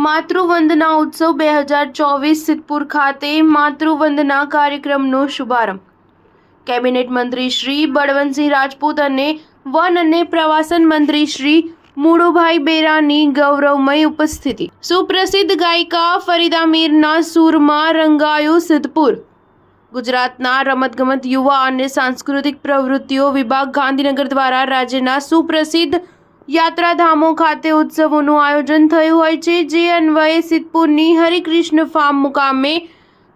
માતૃવંદના ઉત્સવ 2024 સિદ્ધપુર ખાતે માતૃવંદના કાર્યક્રમનો શુભારંભ. કેબિનેટ મંત્રી શ્રી બળવંતસિંહ રાજપૂત અને વન અને પ્રવાસન મંત્રી શ્રી મુળુભાઈ બેરાની ગૌરવમય ઉપસ્થિતિ. સુપ્રસિદ્ધ ગાયિકા ફરીદા મીરના સૂરમાં રંગાયું સિદ્ધપુર. ગુજરાતના રમતગમત યુવા અને સાંસ્કૃતિક પ્રવૃત્તિઓ વિભાગ ગાંધીનગર દ્વારા રાજ્યના સુપ્રસિદ્ધ યાત્રાધામો ખાતે ઉત્સવોનું આયોજન થયું હોય છે. જે અન્વયે સિદ્ધપુરની હરિકૃષ્ણ ફાર્મ મુકામે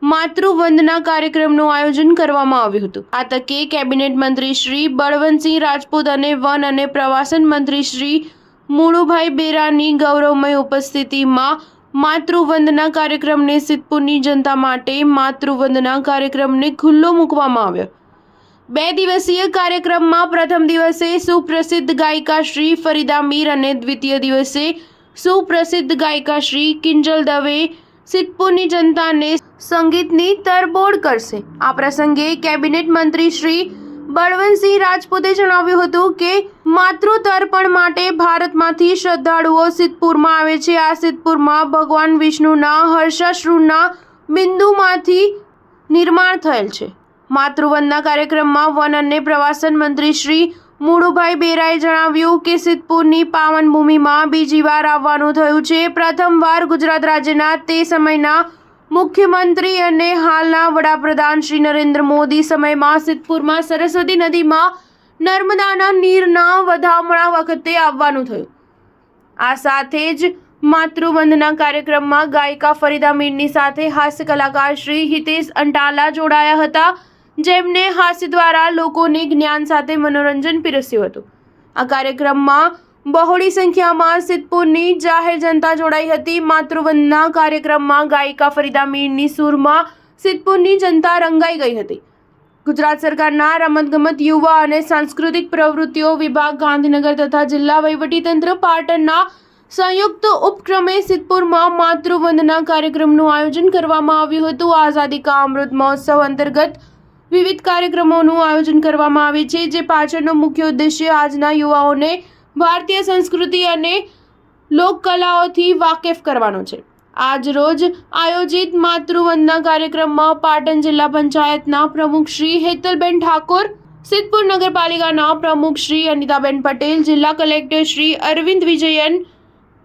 માતૃવંદના કાર્યક્રમનું આયોજન કરવામાં આવ્યું હતું. આ તકે કેબિનેટ મંત્રી શ્રી બળવંતસિંહ રાજપૂત અને વન અને પ્રવાસન મંત્રી શ્રી મુળુભાઈ બેરાની ગૌરવમય ઉપસ્થિતિમાં માતૃવંદના કાર્યક્રમને સિદ્ધપુરની જનતા માટે માતૃવંદના કાર્યક્રમને ખુલ્લો મૂકવામાં આવ્યો. 2 દિવસીય કાર્યક્રમમાં પ્રથમ દિવસે સુપ્રસિદ્ધ ગાયિકા શ્રી ફરીદા મીર અને દ્વિતીય દિવસે સુપ્રસિદ્ધ ગાયિકા શ્રી કિંજલ દવે સિદ્ધપુરની જનતાને સંગીતની તરબોળ કરશે. આ પ્રસંગે કેબિનેટ મંત્રી શ્રી બળવંતસિંહ રાજપૂતે જણાવ્યું હતું કે માતૃતર્પણ માટે ભારતમાંથી શ્રદ્ધાળુઓ સિદ્ધપુરમાં આવે છે. આ સિદ્ધપુરમાં ભગવાન વિષ્ણુના હર્ષાશ્રુના બિંદુમાંથી નિર્માણ થયેલ છે. માતૃવંદના કાર્યક્રમમાં વન અને પ્રવાસન મંત્રી શ્રી મુળુભાઈ બેરાએ જણાવ્યું કે સિદ્ધપુરની પાવન ભૂમિમાં બીજી વાર આવવાનું થયું છે. પ્રથમવાર ગુજરાત રાજ્યના તે સમયના મુખ્યમંત્રી અને હાલના વડાપ્રધાન શ્રી નરેન્દ્ર મોદી સમયમાં સિદ્ધપુરમાં સરસ્વતી નદીમાં નર્મદાના નીરના વધામણા વખતે આવવાનું થયું. આ સાથે જ માતૃવંદના કાર્યક્રમમાં ગાયિકા ફરીદા મીરની સાથે હાસ્ય કલાકાર શ્રી હિતેશ અંટાલા જોડાયા હતા, જેમને હાસ્ય દ્વારા લોકોને જ્ઞાન સાથે મનોરંજન પીરસ્યું હતું. આ કાર્યક્રમમાં બહોળી સંખ્યામાં સિદ્ધપુરની જાહેર જનતા જોડાઈ હતી. માતૃવંદના કાર્યક્રમમાં ગાયિકા ફરીદા મીરની સૂરમાં સિદ્ધપુરની જનતા રંગાઈ ગઈ હતી. ગુજરાત સરકારના રમતગમત યુવા અને સાંસ્કૃતિક પ્રવૃત્તિઓ વિભાગ ગાંધીનગર તથા જિલ્લા વહીવટીતંત્ર પાટણના સંયુક્ત ઉપક્રમે સિદ્ધપુરમાં માતૃવંદના કાર્યક્રમનું આયોજન કરવામાં આવ્યું હતું. આઝાદી કા અમૃત મહોત્સવ અંતર્ગત વિવિધ કાર્યક્રમોનું આયોજન કરવામાં આવે છે, જે પાછળનો મુખ્ય ઉદ્દેશ્ય આજના યુવાઓને ભારતીય સંસ્કૃતિ અને લોકકલાઓથી વાકેફ કરવાનો છે. આજ રોજ આયોજિત માતૃવંદના કાર્યક્રમમાં પાટણ જિલ્લા પંચાયતના પ્રમુખ શ્રી હેતલબેન ઠાકોર, સિદ્ધપુર નગરપાલિકાના પ્રમુખ શ્રી અનિતાબેન પટેલ, જિલ્લા કલેક્ટર શ્રી અરવિંદ વિજયન,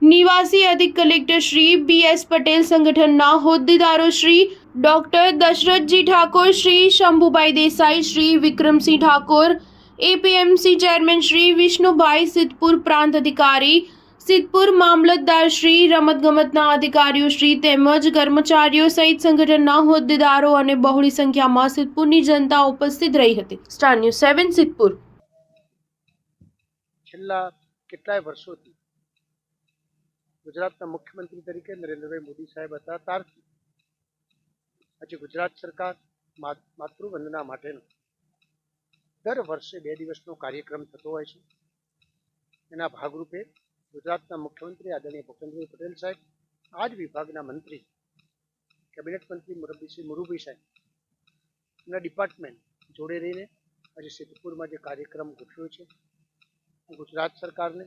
નિવાસી અધિક કલેક્ટર શ્રી BS પટેલ, સંગઠનના હોદ્દેદારો શ્રી ડોક્ટર દશરથજી ઠાકોર, શ્રી શંભુભાઈ દેસાઈ, શ્રી વિક્રમસિંહ ઠાકોર, APMC ચેરમેન શ્રી વિષ્ણુભાઈ, સિદ્ધપુર પ્રાંત અધિકારી, સિદ્ધપુર મામલતદાર શ્રી, રમતગમતના અધિકારીઓ શ્રી તેમજ કર્મચારીઓ સહિત સંગઠનના હોદ્દેદારો અને બહોળી સંખ્યામાં સિદ્ધપુરની જનતા ઉપસ્થિત રહી હતી. Star News 7 Siddhpur. છેલ્લા કેટલાય વર્ષોથી ગુજરાતના મુખ્યમંત્રી તરીકે નરેન્દ્રભાઈ મોદી સાહેબ હતા ત્યારથી આજે ગુજરાત સરકાર માતૃવંદના માટેનો દર વર્ષે 2 દિવસનો કાર્યક્રમ થતો હોય છે. એના ભાગરૂપે ગુજરાતના મુખ્યમંત્રી આદરણીય ભૂપેન્દ્રભાઈ પટેલ સાહેબ, આ જ વિભાગના મંત્રી કેબિનેટ મંત્રી મુળુભાઈ સાહેબ, એના ડિપાર્ટમેન્ટ જોડે રહીને આજે સિદ્ધપુરમાં જે કાર્યક્રમ ગોઠવ્યો છે, હું ગુજરાત સરકારને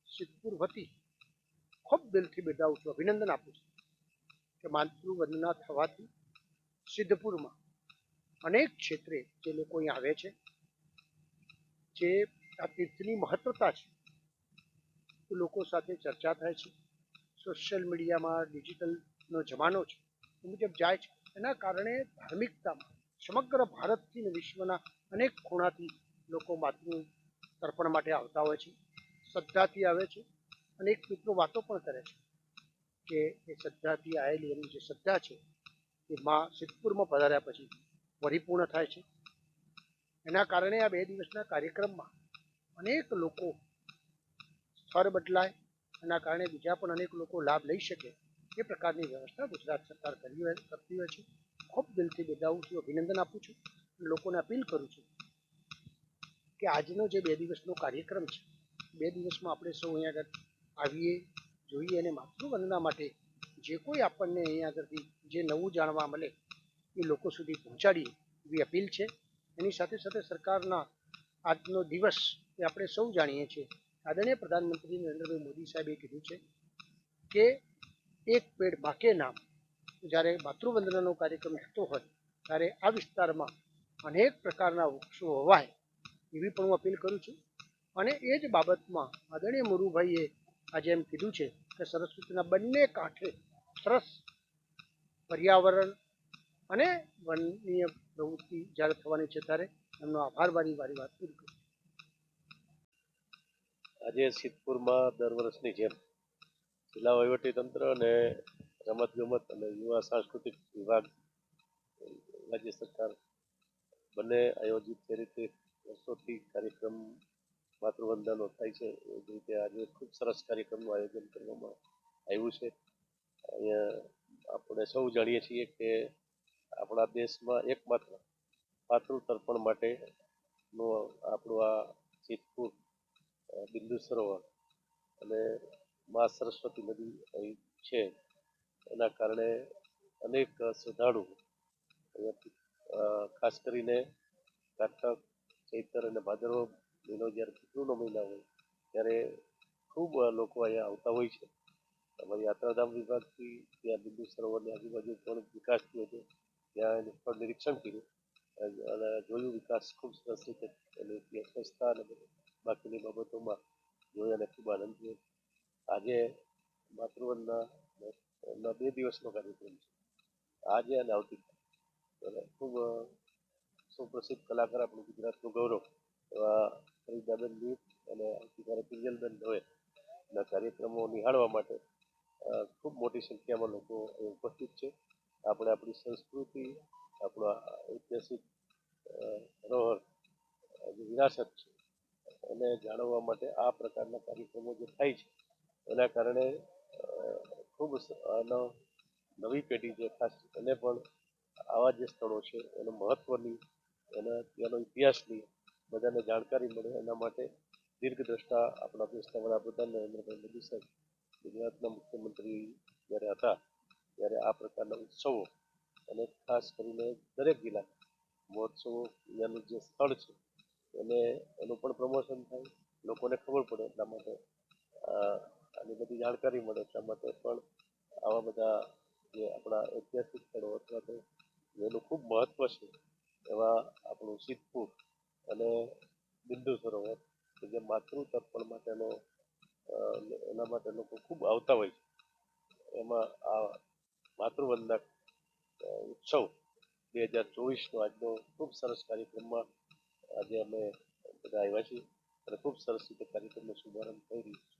સિદ્ધપુર વતી ખૂબ દિલથી બિરદાવું છું, અભિનંદન આપું છું કે માતૃવંદના થવાથી સિદ્ધપુરમાં અનેક ક્ષેત્રે જે લોકો અહીં આવે છે, જે આ તીર્થની મહત્વતા છે એ લોકો સાથે ચર્ચા થાય છે. સોશિયલ મીડિયામાં ડિજિટલનો જમાનો છે એ મુજબ જાય છે. એના કારણે ધાર્મિકતામાં સમગ્ર ભારતથી અને વિશ્વના અનેક ખૂણાથી લોકો માતૃ તર્પણ માટે આવતા હોય છે, શ્રદ્ધાથી આવે છે. અનેક મિત્રો વાતો પણ કરે છે કે એ શ્રદ્ધાથી આવેલી એમની જે શ્રદ્ધા છે એ માં સિદ્ધપુરમાં પધાર્યા પછી પરિપૂર્ણ થાય છે. એના કારણે આ 2 દિવસના કાર્યક્રમમાં અનેક લોકો સ્થળ બદલાય, એના કારણે બીજા પણ અનેક લોકો લાભ લઈ શકે એ પ્રકારની વ્યવસ્થા ગુજરાત સરકાર કરતી હોય છે. ખૂબ દિલથી બિરદાવું છું, અભિનંદન આપું છું. લોકોને અપીલ કરું છું કે આજનો જે 2 દિવસનો કાર્યક્રમ છે, 2 દિવસમાં આપણે સૌ અહીંયા આગળ આવીએ, જોઈએ અને માતૃવંદના માટે જે કોઈ આપણને અહીંયા આગળથી જે નવું જાણવા મળે એ લોકો સુધી પહોંચાડીએ એવી અપીલ છે. એની સાથે સાથે સરકારના આજનો દિવસ એ આપણે સૌ જાણીએ છીએ, આદરણીય પ્રધાનમંત્રી નરેન્દ્રભાઈ મોદી સાહેબે કીધું છે કે એક પેડ બાકે નામ. જ્યારે માતૃવંદનાનો કાર્યક્રમ થતો હોય ત્યારે આ વિસ્તારમાં અનેક પ્રકારના વૃક્ષો વવાય એવી પણ હું અપીલ કરું છું. અને એ જ બાબતમાં આદરણીય મુરુભાઈએ આજે એમ કીધું છે કે સરસ્વતીના બંને કાંઠે સરસ પર્યાવરણ અને વનનીય પ્રવૃત્તિ જ્યારે થવાની છે ત્યારે એમનો આભાર મારી વાત પૂરી કરું. આજે સિદ્ધપુરમાં દર વર્ષની જેમ જિલ્લા વહીવટીતંત્ર અને રમતગમત અને યુવા સાંસ્કૃતિક વિભાગ રાજ્ય સરકાર બંને આયોજિત જે રીતે વર્ષોથી કાર્યક્રમ માતૃવંદનાનો થાય છે એ જ રીતે આજે ખૂબ સરસ કાર્યક્રમનું આયોજન કરવામાં આવ્યું છે. અહીંયા આપણે સૌ જાણીએ છીએ કે આપણા દેશમાં એકમાત્ર માતૃતર્પણ માટેનું આપણું આ સિદ્ધપુર બિંદુ સરોવર અને મા સરસ્વતી નદી અહીં છે. એના કારણે અનેક શ્રદ્ધાળુ ખાસ કરીને કારતક, ચૈતર અને ભાદરવો મહિનો જ્યારે પિતૃનો મહિના હોય ત્યારે ખૂબ લોકો અહીંયા આવતા હોય છે. અમારી યાત્રાધામ વિભાગથી ત્યાં બિંદુ સરોવરની આજુબાજુ પણ વિકાસ થયો છે. ત્યાં એનું સ્થળ નિરીક્ષણ કર્યું અને જોયું વિકાસ ખૂબ સરસ રીતે એની સ્વચ્છતા અને બાકીની બાબતોમાં જોઈ અને ખૂબ આનંદ થયો. આજે માતૃવંદના 2 દિવસનો કાર્યક્રમ છે. આજે અને આવતીકાલે ખૂબ સુપ્રસિદ્ધ કલાકાર આપણું ગુજરાતનું ગૌરવ એવા ફરીદાબેન દીપ અને આવતીકાલે પિંજલબેન દવેના કાર્યક્રમો નિહાળવા માટે ખૂબ મોટી સંખ્યામાં લોકો ઉપસ્થિત છે. આપણે આપણી સંસ્કૃતિ, આપણા ઐતિહાસિક ધરોહર જે વિરાસત છે એને જાળવવા માટે આ પ્રકારના કાર્યક્રમો જે થાય છે એના કારણે ખૂબ નવી પેઢી જે ખાસ એને પણ આવા જે સ્થળો છે એનું મહત્વની એનો ઇતિહાસની બધાને જાણકારી મળે એના માટે દીર્ઘદ્રષ્ટા આપણા દેશના વડાપ્રધાન નરેન્દ્રભાઈ મોદી સાહેબ ગુજરાતના મુખ્યમંત્રી જ્યારે હતા ત્યારે આ પ્રકારના ઉત્સવો અને ખાસ કરીને દરેક જિલ્લા મહોત્સવો એનું જે સ્થળ છે એનું પણ પ્રમોશન થાય, લોકોને ખબર પડે એટલા માટે આની બધી જાણકારી મળે એટલા માટે પણ આવા બધા જે આપણા ઐતિહાસિક સ્થળો અથવા તો જેનું ખૂબ મહત્વ છે એવા આપણું સિદ્ધપુર અને બિંદુ સરોવર કે જે માતૃતર્પણ માટેનો એના માટે લોકો ખૂબ આવતા હોય છે. એમાં આ માતૃવંદના ઉત્સવ 2024નો આજનો ખૂબ સરસ કાર્યક્રમમાં આજે અમે બધા આવ્યા છીએ અને ખૂબ સરસ રીતે કાર્યક્રમનો શુભારંભ થઈ રહ્યો છે.